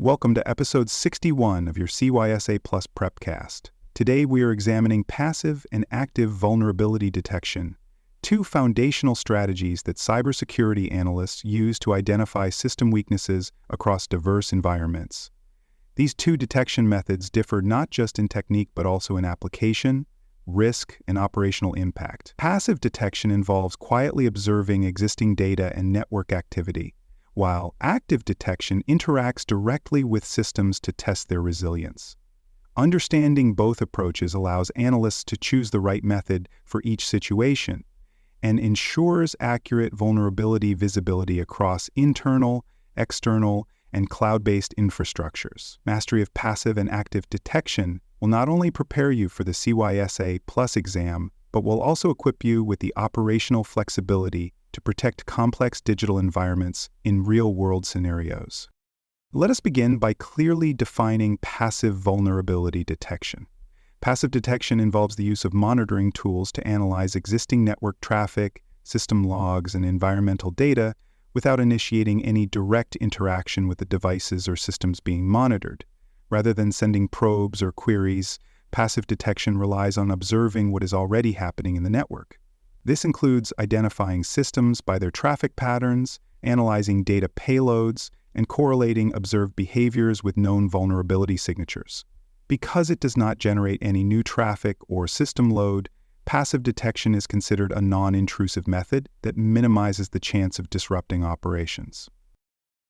Welcome to episode 61 of your CySA Plus Prepcast. Today we are examining passive and active vulnerability detection, two foundational strategies that cybersecurity analysts use to identify system weaknesses across diverse environments. These two detection methods differ not just in technique but also in application, risk, and operational impact. Passive detection involves quietly observing existing data and network activity, while active detection interacts directly with systems to test their resilience. Understanding both approaches allows analysts to choose the right method for each situation and ensures accurate vulnerability visibility across internal, external, and cloud-based infrastructures. Mastery of passive and active detection will not only prepare you for the CySA Plus exam, but will also equip you with the operational flexibility to protect complex digital environments in real-world scenarios. Let us begin by clearly defining passive vulnerability detection. Passive detection involves the use of monitoring tools to analyze existing network traffic, system logs, and environmental data without initiating any direct interaction with the devices or systems being monitored. Rather than sending probes or queries, passive detection relies on observing what is already happening in the network. This includes identifying systems by their traffic patterns, analyzing data payloads, and correlating observed behaviors with known vulnerability signatures. Because it does not generate any new traffic or system load, passive detection is considered a non-intrusive method that minimizes the chance of disrupting operations.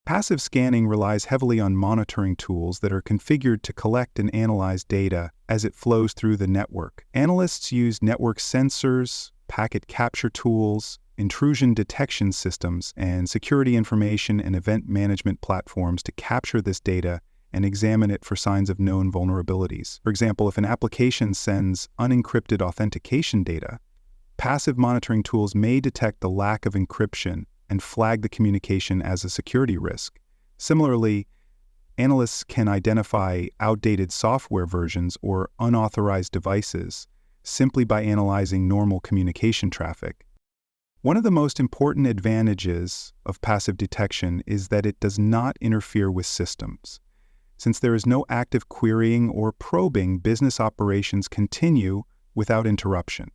Passive scanning relies heavily on monitoring tools that are configured to collect and analyze data as it flows through the network. Analysts use network sensors, packet capture tools, intrusion detection systems, and security information and event management platforms to capture this data and examine it for signs of known vulnerabilities. For example, if an application sends unencrypted authentication data, passive monitoring tools may detect the lack of encryption and flag the communication as a security risk. Similarly, analysts can identify outdated software versions or unauthorized devices simply by analyzing normal communication traffic. One of the most important advantages of passive detection is that it does not interfere with systems. Since there is no active querying or probing, business operations continue without interruption.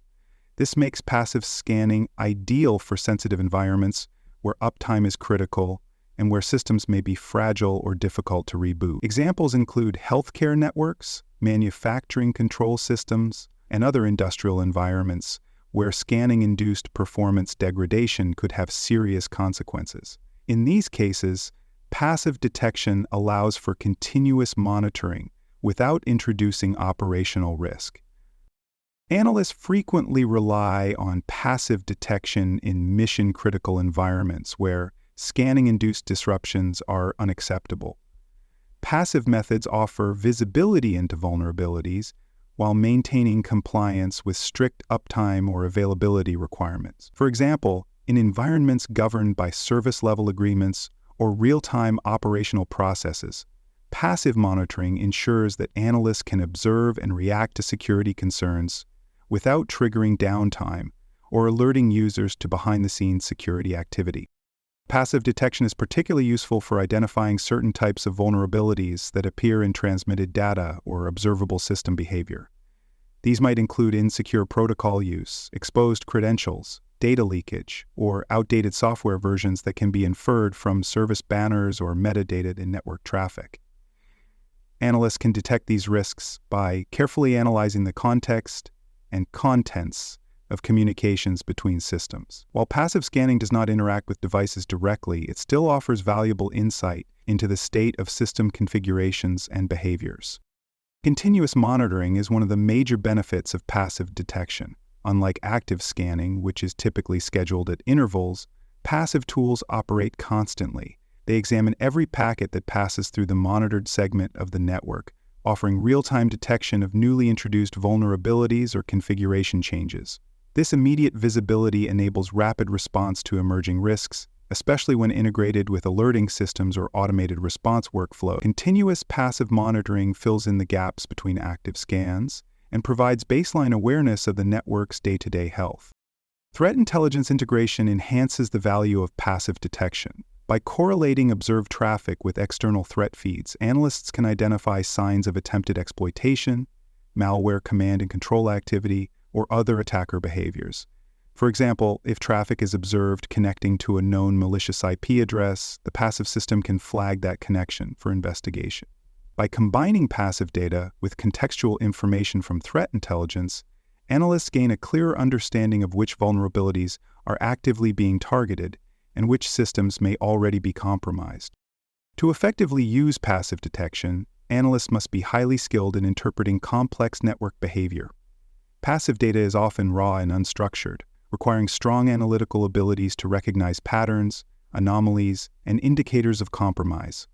This makes passive scanning ideal for sensitive environments where uptime is critical and where systems may be fragile or difficult to reboot. Examples include healthcare networks, manufacturing control systems, and other industrial environments where scanning-induced performance degradation could have serious consequences. In these cases, passive detection allows for continuous monitoring without introducing operational risk. Analysts frequently rely on passive detection in mission-critical environments where scanning-induced disruptions are unacceptable. Passive methods offer visibility into vulnerabilities while maintaining compliance with strict uptime or availability requirements. For example, in environments governed by service-level agreements or real-time operational processes, passive monitoring ensures that analysts can observe and react to security concerns without triggering downtime or alerting users to behind-the-scenes security activity. Passive detection is particularly useful for identifying certain types of vulnerabilities that appear in transmitted data or observable system behavior. These might include insecure protocol use, exposed credentials, data leakage, or outdated software versions that can be inferred from service banners or metadata in network traffic. Analysts can detect these risks by carefully analyzing the context and contents of communications between systems. While passive scanning does not interact with devices directly, it still offers valuable insight into the state of system configurations and behaviors. Continuous monitoring is one of the major benefits of passive detection. Unlike active scanning, which is typically scheduled at intervals, passive tools operate constantly. They examine every packet that passes through the monitored segment of the network, offering real-time detection of newly introduced vulnerabilities or configuration changes. This immediate visibility enables rapid response to emerging risks, especially when integrated with alerting systems or automated response workflow. Continuous passive monitoring fills in the gaps between active scans and provides baseline awareness of the network's day-to-day health. Threat intelligence integration enhances the value of passive detection. By correlating observed traffic with external threat feeds, analysts can identify signs of attempted exploitation, malware command and control activity, or other attacker behaviors. For example, if traffic is observed connecting to a known malicious IP address, the passive system can flag that connection for investigation. By combining passive data with contextual information from threat intelligence, analysts gain a clearer understanding of which vulnerabilities are actively being targeted and which systems may already be compromised. To effectively use passive detection, analysts must be highly skilled in interpreting complex network behavior. Passive data is often raw and unstructured, requiring strong analytical abilities to recognize patterns, anomalies, and indicators of compromise.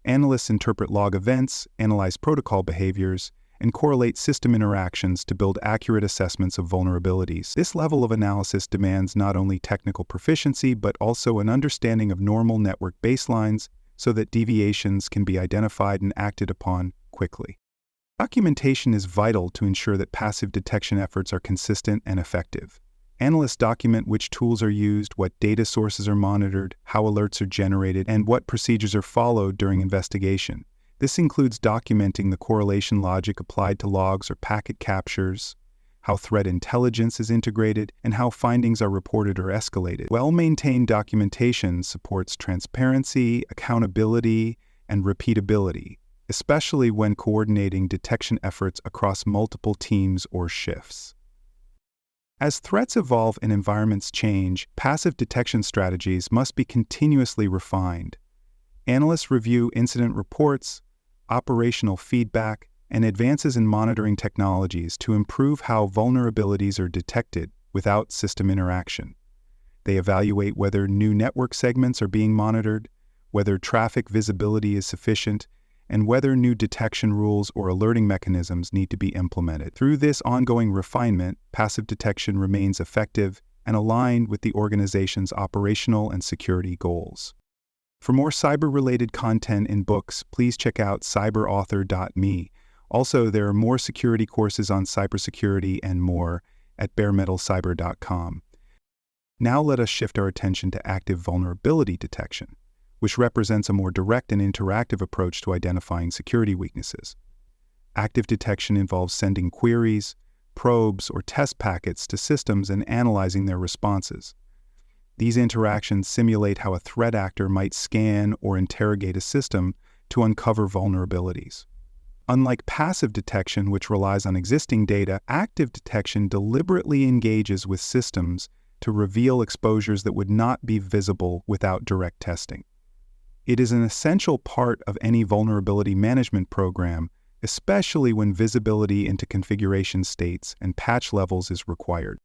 Analysts interpret log events, analyze protocol behaviors, and correlate system interactions to build accurate assessments of vulnerabilities. This level of analysis demands not only technical proficiency but also an understanding of normal network baselines so that deviations can be identified and acted upon quickly. Documentation is vital to ensure that passive detection efforts are consistent and effective. Analysts document which tools are used, what data sources are monitored, how alerts are generated, and what procedures are followed during investigation. This includes documenting the correlation logic applied to logs or packet captures, how threat intelligence is integrated, and how findings are reported or escalated. Well-maintained documentation supports transparency, accountability, and repeatability, especially when coordinating detection efforts across multiple teams or shifts. As threats evolve and environments change, passive detection strategies must be continuously refined. Analysts review incident reports, operational feedback, and advances in monitoring technologies to improve how vulnerabilities are detected without system interaction. They evaluate whether new network segments are being monitored, whether traffic visibility is sufficient, and whether new detection rules or alerting mechanisms need to be implemented. Through this ongoing refinement, passive detection remains effective and aligned with the organization's operational and security goals. For more cyber-related content in books, please check out cyberauthor.me. Also, there are more security courses on cybersecurity and more at baremetalcyber.com. Now let us shift our attention to active vulnerability detection, which represents a more direct and interactive approach to identifying security weaknesses. Active detection involves sending queries, probes, or test packets to systems and analyzing their responses. These interactions simulate how a threat actor might scan or interrogate a system to uncover vulnerabilities. Unlike passive detection, which relies on existing data, active detection deliberately engages with systems to reveal exposures that would not be visible without direct testing. It is an essential part of any vulnerability management program, especially when visibility into configuration states and patch levels is required.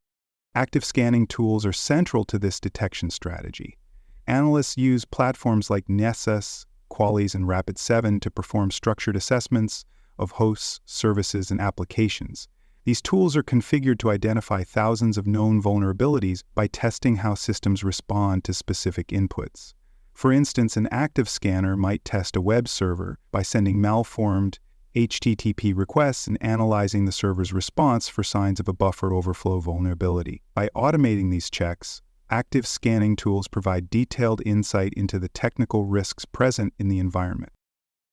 Active scanning tools are central to this detection strategy. Analysts use platforms like Nessus, Qualys, and Rapid7 to perform structured assessments of hosts, services, and applications. These tools are configured to identify thousands of known vulnerabilities by testing how systems respond to specific inputs. For instance, an active scanner might test a web server by sending malformed HTTP requests and analyzing the server's response for signs of a buffer overflow vulnerability. By automating these checks, active scanning tools provide detailed insight into the technical risks present in the environment.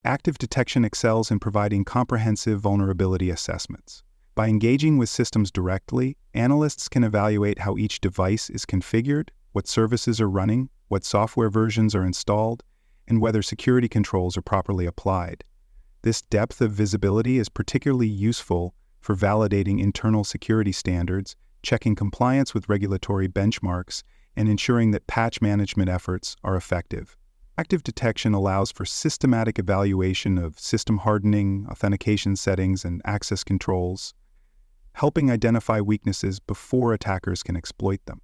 Active detection excels in providing comprehensive vulnerability assessments. By engaging with systems directly, analysts can evaluate how each device is configured, what services are running, what software versions are installed, and whether security controls are properly applied. This depth of visibility is particularly useful for validating internal security standards, checking compliance with regulatory benchmarks, and ensuring that patch management efforts are effective. Active detection allows for systematic evaluation of system hardening, authentication settings, and access controls, helping identify weaknesses before attackers can exploit them.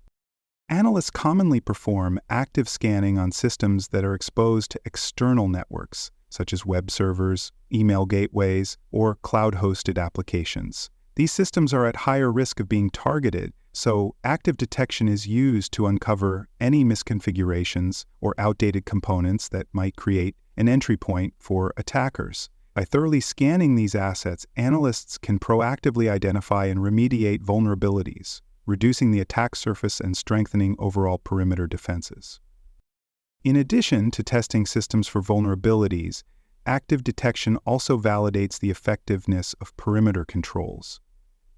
Analysts commonly perform active scanning on systems that are exposed to external networks, such as web servers, email gateways, or cloud-hosted applications. These systems are at higher risk of being targeted, so active detection is used to uncover any misconfigurations or outdated components that might create an entry point for attackers. By thoroughly scanning these assets, analysts can proactively identify and remediate vulnerabilities, reducing the attack surface and strengthening overall perimeter defenses. In addition to testing systems for vulnerabilities, active detection also validates the effectiveness of perimeter controls.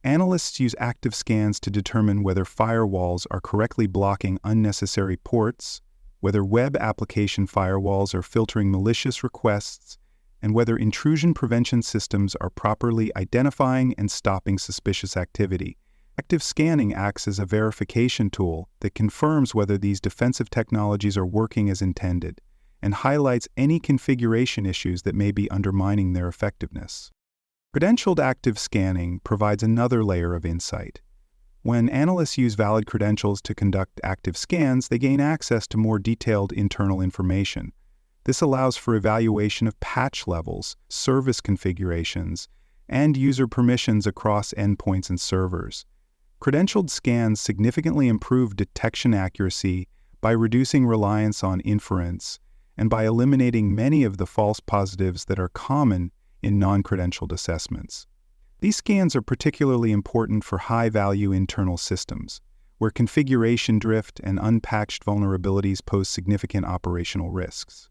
Analysts use active scans to determine whether firewalls are correctly blocking unnecessary ports, whether web application firewalls are filtering malicious requests, and whether intrusion prevention systems are properly identifying and stopping suspicious activity. Active scanning acts as a verification tool that confirms whether these defensive technologies are working as intended and highlights any configuration issues that may be undermining their effectiveness. Credentialed active scanning provides another layer of insight. When analysts use valid credentials to conduct active scans, they gain access to more detailed internal information. This allows for evaluation of patch levels, service configurations, and user permissions across endpoints and servers. Credentialed scans significantly improve detection accuracy by reducing reliance on inference and by eliminating many of the false positives that are common in non-credentialed assessments. These scans are particularly important for high-value internal systems, where configuration drift and unpatched vulnerabilities pose significant operational risks.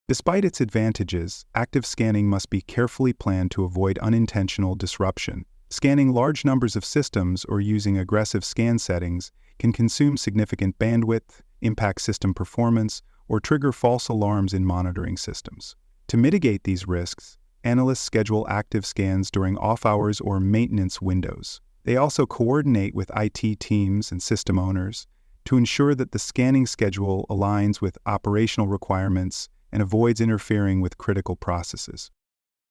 Despite its advantages, active scanning must be carefully planned to avoid unintentional disruption. Scanning large numbers of systems or using aggressive scan settings can consume significant bandwidth, impact system performance, or trigger false alarms in monitoring systems. To mitigate these risks, analysts schedule active scans during off-hours or maintenance windows. They also coordinate with IT teams and system owners to ensure that the scanning schedule aligns with operational requirements and avoids interfering with critical processes.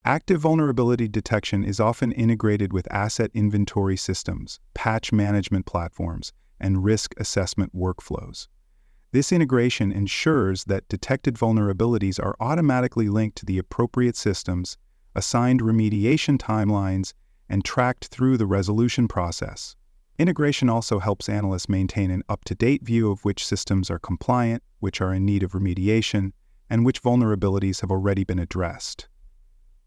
Active vulnerability detection is often integrated with asset inventory systems, patch management platforms, and risk assessment workflows. This integration ensures that detected vulnerabilities are automatically linked to the appropriate systems, assigned remediation timelines, and tracked through the resolution process. Integration also helps analysts maintain an up-to-date view of which systems are compliant, which are in need of remediation, and which vulnerabilities have already been addressed.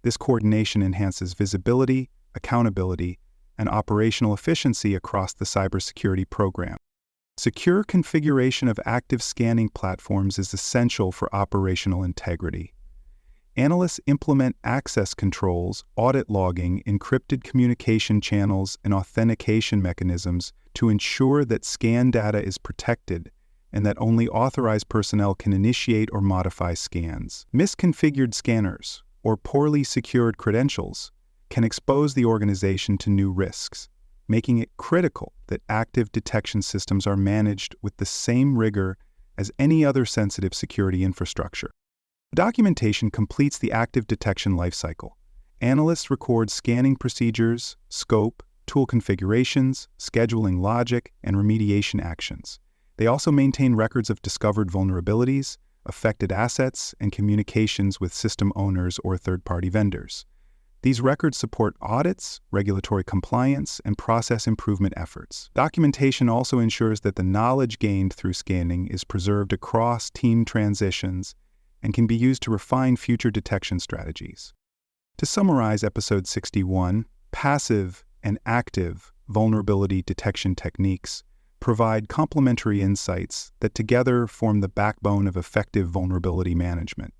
This coordination enhances visibility, accountability, and operational efficiency across the cybersecurity program. Secure configuration of active scanning platforms is essential for operational integrity. Analysts implement access controls, audit logging, encrypted communication channels, and authentication mechanisms to ensure that scan data is protected and that only authorized personnel can initiate or modify scans. Misconfigured scanners, or poorly secured credentials, can expose the organization to new risks, making it critical that active detection systems are managed with the same rigor as any other sensitive security infrastructure. Documentation completes the active detection lifecycle. Analysts record scanning procedures, scope, tool configurations, scheduling logic, and remediation actions. They also maintain records of discovered vulnerabilities, affected assets, and communications with system owners or third-party vendors. These records support audits, regulatory compliance, and process improvement efforts. Documentation also ensures that the knowledge gained through scanning is preserved across team transitions and can be used to refine future detection strategies. To summarize Episode 61, passive and active vulnerability detection techniques provide complementary insights that together form the backbone of effective vulnerability management.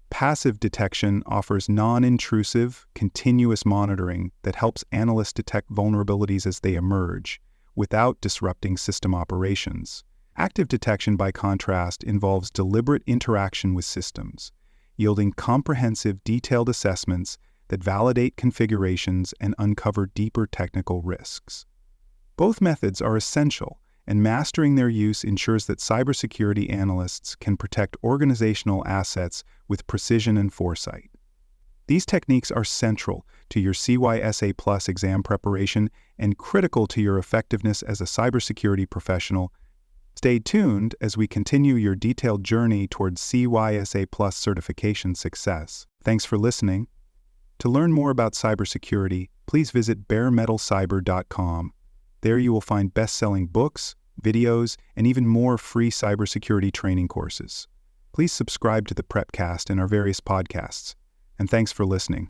Passive detection offers non-intrusive, continuous monitoring that helps analysts detect vulnerabilities as they emerge, without disrupting system operations. Active detection, by contrast, involves deliberate interaction with systems, yielding comprehensive, detailed assessments that validate configurations and uncover deeper technical risks. Both methods are essential, and mastering their use ensures that cybersecurity analysts can protect organizational assets with precision and foresight. These techniques are central to your CySA Plus exam preparation and critical to your effectiveness as a cybersecurity professional. Stay tuned as we continue your detailed journey towards CySA Plus certification success. Thanks for listening. To learn more about cybersecurity, please visit baremetalcyber.com. There you will find best-selling books, videos, and even more free cybersecurity training courses. Please subscribe to the Prepcast and our various podcasts. And thanks for listening.